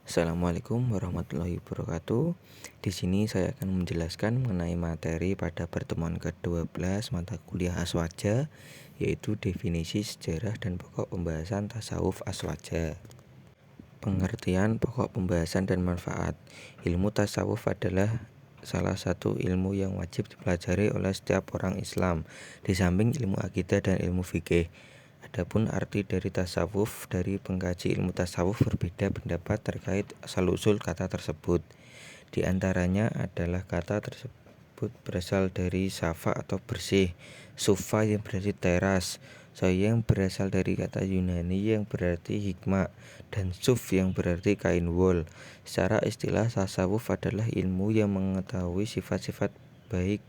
Assalamualaikum warahmatullahi wabarakatuh. Di sini saya akan menjelaskan mengenai materi pada pertemuan ke-12 mata kuliah Aswaja, yaitu definisi sejarah dan pokok pembahasan tasawuf Aswaja. Pengertian pokok pembahasan dan manfaat. Ilmu tasawuf adalah salah satu ilmu yang wajib dipelajari oleh setiap orang Islam, di samping ilmu akidah dan ilmu fikih. Adapun arti dari tasawuf, dari pengkaji ilmu tasawuf berbeda pendapat terkait asal-usul kata tersebut. Di antaranya adalah kata tersebut berasal dari safa atau bersih, sufa yang berarti teras, saya yang berasal dari kata Yunani yang berarti hikmah, dan suf yang berarti kain wol. Secara istilah, tasawuf adalah ilmu yang mengetahui sifat-sifat baik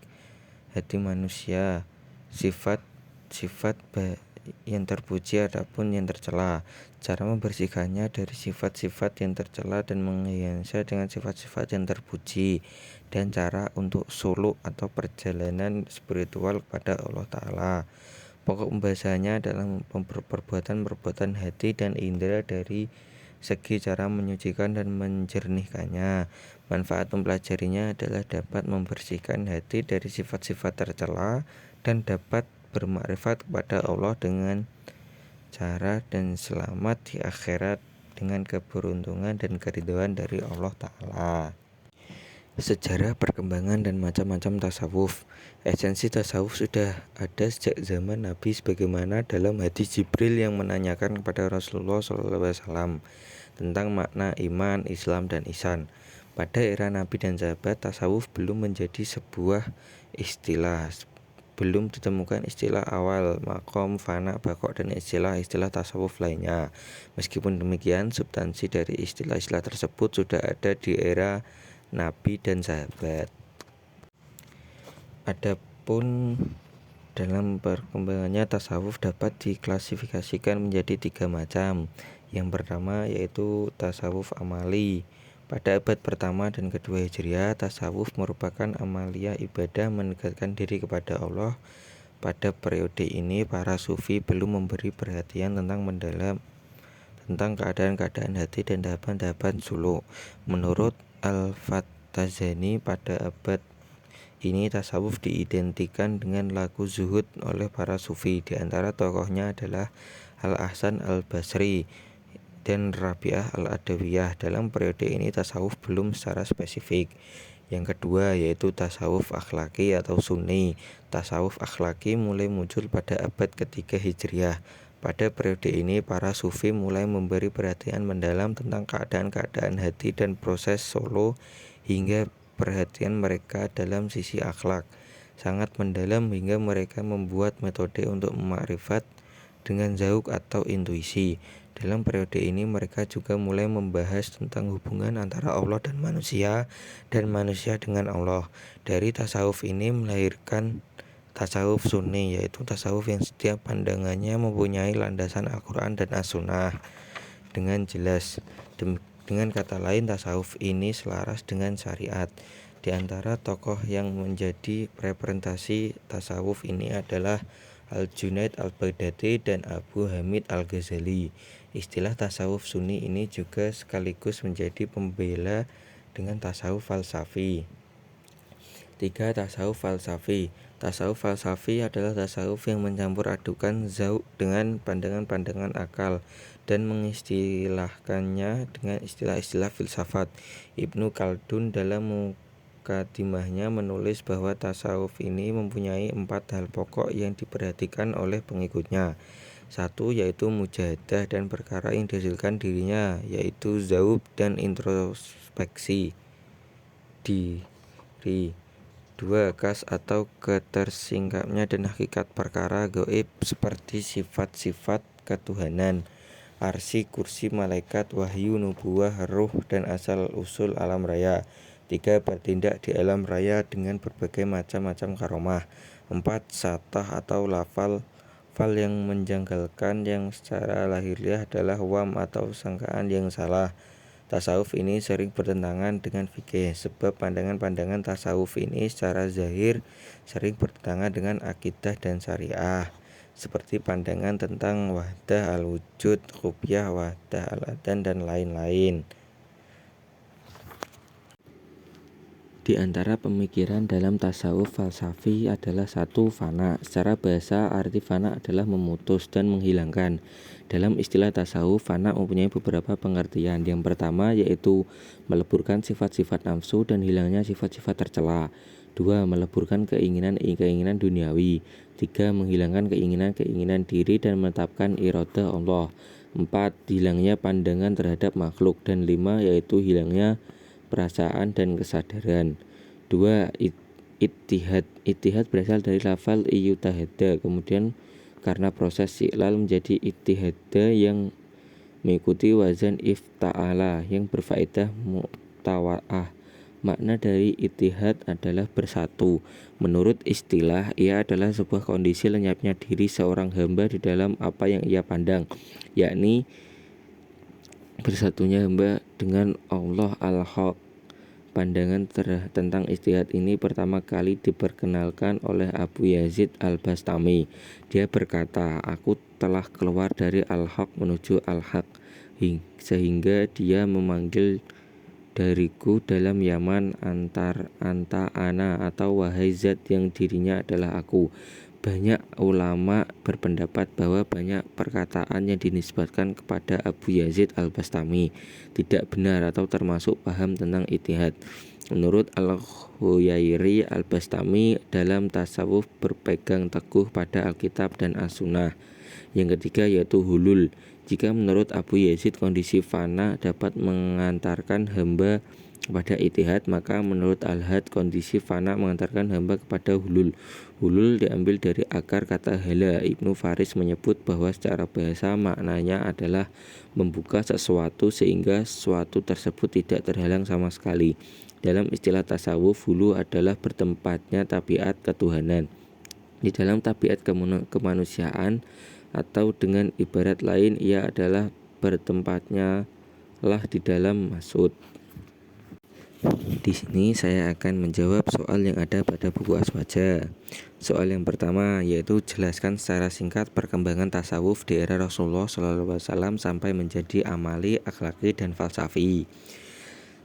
hati manusia, sifat-sifat yang terpuji ataupun yang tercela, cara membersihkannya dari sifat-sifat yang tercela dan menghiasnya dengan sifat-sifat yang terpuji, dan cara untuk suluk atau perjalanan spiritual kepada Allah Ta'ala. Pokok pembahasannya adalah perbuatan-perbuatan hati dan indera dari segi cara menyucikan dan menjernihkannya. Manfaat mempelajarinya adalah dapat membersihkan hati dari sifat-sifat tercela dan dapat bermakrifat kepada Allah dengan cara dan selamat di akhirat dengan keberuntungan dan keridhaan dari Allah Ta'ala. Sejarah perkembangan dan macam-macam tasawuf. Esensi tasawuf sudah ada sejak zaman Nabi, sebagaimana dalam hadis Jibril yang menanyakan kepada Rasulullah SAW tentang makna iman, Islam, dan ihsan. Pada era Nabi dan sahabat, tasawuf belum menjadi sebuah istilah. Belum ditemukan istilah awal, makom, fana, bakok, dan istilah-istilah tasawuf lainnya. Meskipun demikian, substansi dari istilah-istilah tersebut sudah ada di era Nabi dan sahabat. Adapun dalam perkembangannya, tasawuf dapat diklasifikasikan menjadi 3 macam. Yang pertama yaitu tasawuf amali. Pada abad pertama dan kedua Hijriah, tasawuf merupakan amalia ibadah mendekatkan diri kepada Allah. Pada periode ini, para sufi belum memberi perhatian tentang mendalam tentang keadaan-keadaan hati dan tahapan-tahapan suluk. Menurut Al-Fatazani, pada abad ini tasawuf diidentikan dengan laku zuhud oleh para sufi. Di antara tokohnya adalah Al-Ahsan Al-Basri dan Rabi'ah Al-Adawiyah. Dalam periode ini tasawuf belum secara spesifik. Yang kedua yaitu tasawuf akhlaki atau sunni. Tasawuf akhlaki mulai muncul pada abad ketiga Hijriah. Pada periode ini, para sufi mulai memberi perhatian mendalam tentang keadaan-keadaan hati dan proses solo, hingga perhatian mereka dalam sisi akhlak sangat mendalam hingga mereka membuat metode untuk memakrifat dengan zauk atau intuisi. Dalam periode ini mereka juga mulai membahas tentang hubungan antara Allah dan manusia dengan Allah. Dari tasawuf ini melahirkan tasawuf sunni, yaitu tasawuf yang setiap pandangannya mempunyai landasan Al-Quran dan As-Sunnah dengan jelas. Dengan kata lain, tasawuf ini selaras dengan syariat. Di antara tokoh yang menjadi representasi tasawuf ini adalah Al-Junaid Al-Baghdadi dan Abu Hamid Al-Ghazali. Istilah tasawuf sunni ini juga sekaligus menjadi pembela dengan tasawuf falsafi. 3. Tasawuf falsafi. Tasawuf falsafi adalah tasawuf yang mencampur adukan zauk dengan pandangan-pandangan akal dan mengistilahkannya dengan istilah-istilah filsafat. Ibnu Khaldun dalam mukadimahnya menulis bahwa tasawuf ini mempunyai 4 hal pokok yang diperhatikan oleh pengikutnya. 1. Yaitu mujahadah dan perkara yang dihasilkan dirinya, yaitu zauk dan introspeksi diri. 2. Kas atau ketersingkapnya dan hakikat perkara gaib seperti sifat-sifat ketuhanan, arsy, kursi, malaikat, wahyu, nubuwah, ruh, dan asal-usul alam raya. 3. Bertindak di alam raya dengan berbagai macam-macam karomah. 4. Satah atau lafal yang menjanggalkan yang secara lahiriah adalah wam atau sangkaan yang salah. Tasawuf ini sering bertentangan dengan fikih, sebab pandangan-pandangan tasawuf ini secara zahir sering bertentangan dengan akidah dan syariah, seperti pandangan tentang wahdah al-wujud, rubyah, wahdah al-adan, dan lain-lain. Di antara pemikiran dalam tasawuf falsafi adalah satu, fana. Secara bahasa, arti fana adalah memutus dan menghilangkan. Dalam istilah tasawuf, fana mempunyai beberapa pengertian. Yang pertama yaitu meleburkan sifat-sifat nafsu dan hilangnya sifat-sifat tercela. 2. Meleburkan keinginan-keinginan duniawi. 3. Menghilangkan keinginan-keinginan diri dan menetapkan iradah Allah. 4. Hilangnya pandangan terhadap makhluk. Dan 5. Yaitu hilangnya perasaan dan kesadaran. 2. Ittihad. Ittihad berasal dari lafal iyutahada, kemudian karena proses iqlal menjadi ittihada yang mengikuti wazan ifta'ala yang berfaedah mu'tawa'ah. Makna dari ittihad adalah bersatu. Menurut istilah, ia adalah sebuah kondisi lenyapnya diri seorang hamba di dalam apa yang ia pandang, yakni bersatunya hamba dengan Allah Al-Haq. Pandangan tentang ittihad ini pertama kali diperkenalkan oleh Abu Yazid Al-Bastami. Dia berkata, "Aku telah keluar dari Al-Haq menuju Al-Haq, sehingga dia memanggil dariku dalam Yaman anta ana, atau wahai zat yang dirinya adalah aku." Banyak ulama berpendapat bahwa banyak perkataan yang dinisbatkan kepada Abu Yazid Al-Bastami tidak benar atau termasuk paham tentang ittihad. Menurut Al-Huyairi, Al-Bastami dalam tasawuf berpegang teguh pada Alkitab dan As-Sunnah. Yang ketiga yaitu hulul. Jika menurut Abu Yazid kondisi fana dapat mengantarkan hamba kepada ittihad, maka menurut Al-Had kondisi fana mengantarkan hamba kepada hulul. Hulul diambil dari akar kata hala. Ibnu Faris menyebut bahwa secara bahasa maknanya adalah membuka sesuatu sehingga sesuatu tersebut tidak terhalang sama sekali. Dalam istilah tasawuf, hulu adalah bertempatnya tabiat ketuhanan di dalam tabiat kemanusiaan, atau dengan ibarat lain ia adalah bertempatnya lah di dalam maksud. Di sini saya akan menjawab soal yang ada pada buku Aswaja. Soal yang pertama yaitu jelaskan secara singkat perkembangan tasawuf di era Rasulullah SAW sampai menjadi amali, akhlaki, dan falsafi.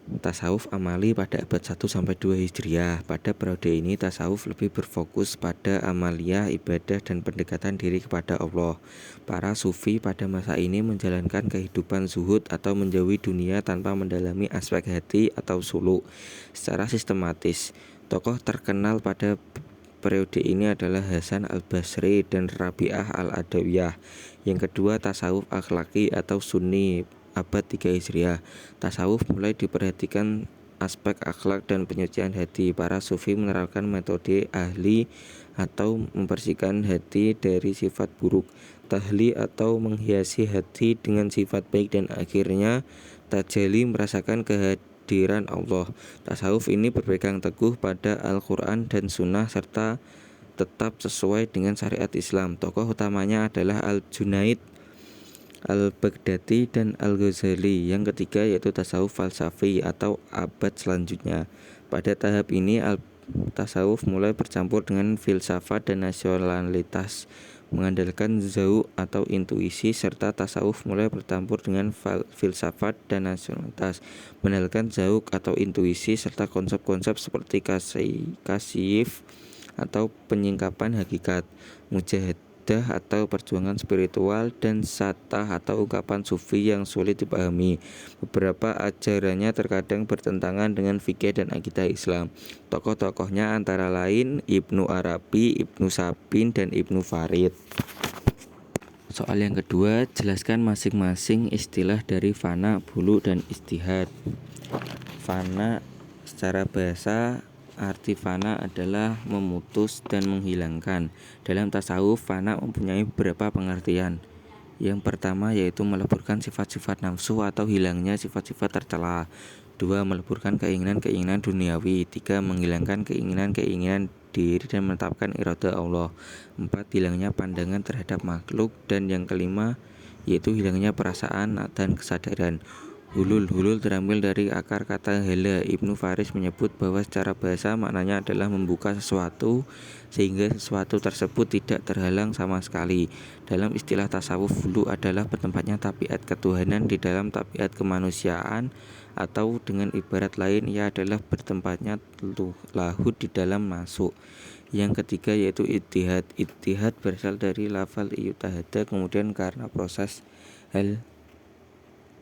Tasawuf amali pada abad 1-2 Hijriah. Pada periode ini tasawuf lebih berfokus pada amaliyah, ibadah, dan pendekatan diri kepada Allah. Para sufi pada masa ini menjalankan kehidupan zuhud atau menjauhi dunia tanpa mendalami aspek hati atau suluk secara sistematis. Tokoh terkenal pada periode ini adalah Hasan Al-Basri dan Rabi'ah Al-Adawiyah. Yang kedua, tasawuf akhlaki atau sunni abad 3 Hijriah. Tasawuf mulai diperhatikan aspek akhlak dan penyucian hati. Para sufi menerapkan metode ahli atau membersihkan hati dari sifat buruk, tahli atau menghiasi hati dengan sifat baik, dan akhirnya tajali merasakan kehadiran Allah. Tasawuf ini berpegang teguh pada Al-Quran dan Sunnah serta tetap sesuai dengan syariat Islam. Tokoh utamanya adalah Al-Junaid, Al-Baghdadi, dan Al-Ghazali. Yang ketiga yaitu tasawuf falsafi atau abad selanjutnya. Pada tahap ini tasawuf mulai bercampur dengan filsafat dan nasionalitas, mengandalkan zauq atau intuisi, serta tasawuf mulai bercampur dengan filsafat dan nasionalitas, mengandalkan zauq atau intuisi serta konsep-konsep seperti kasyif atau penyingkapan hakikat, mujahadah atau perjuangan spiritual, dan satah atau ungkapan sufi yang sulit dipahami. Beberapa ajarannya terkadang bertentangan dengan fikih dan akidah Islam. Tokoh-tokohnya antara lain Ibnu Arabi, Ibnu Sabin, dan Ibnu Farid. Soal yang kedua, jelaskan masing-masing istilah dari fana, bulu, dan istihad. Fana secara bahasa, arti fana adalah memutus dan menghilangkan. Dalam tasawuf, fana mempunyai beberapa pengertian. Yang pertama yaitu meleburkan sifat-sifat nafsu atau hilangnya sifat-sifat tercela. 2. Meleburkan keinginan-keinginan duniawi. 3. Menghilangkan keinginan-keinginan diri dan menetapkan iradah Allah. 4. Hilangnya pandangan terhadap makhluk. Dan yang kelima yaitu hilangnya perasaan dan kesadaran. Hulul terambil dari akar kata hala. Ibnu Faris menyebut bahwa secara bahasa maknanya adalah membuka sesuatu sehingga sesuatu tersebut tidak terhalang sama sekali. Dalam istilah tasawuf, hulu adalah bertempatnya tabiat ketuhanan di dalam tabiat kemanusiaan, atau dengan ibarat lain ia adalah bertempatnya lahud di dalam masuk. Yang ketiga yaitu ittihad. Ittihad berasal dari lafal iyutahada, kemudian karena proses hal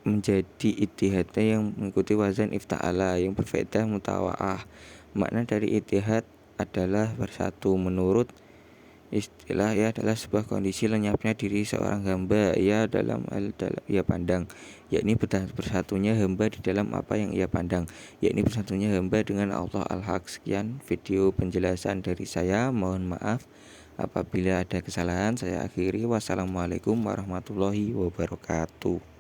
menjadi ittihadnya yang mengikuti wazan ifta'ala yang berfaedah mutawa'ah. Makna dari ittihad adalah bersatu. Menurut istilah ia adalah sebuah kondisi lenyapnya diri seorang hamba ia dalam ia pandang, yakni bersatunya hamba di dalam apa yang ia pandang, yakni bersatunya hamba dengan Allah Al-Haq. Sekian video penjelasan dari saya, mohon maaf apabila ada kesalahan. Saya akhiri, wassalamualaikum warahmatullahi wabarakatuh.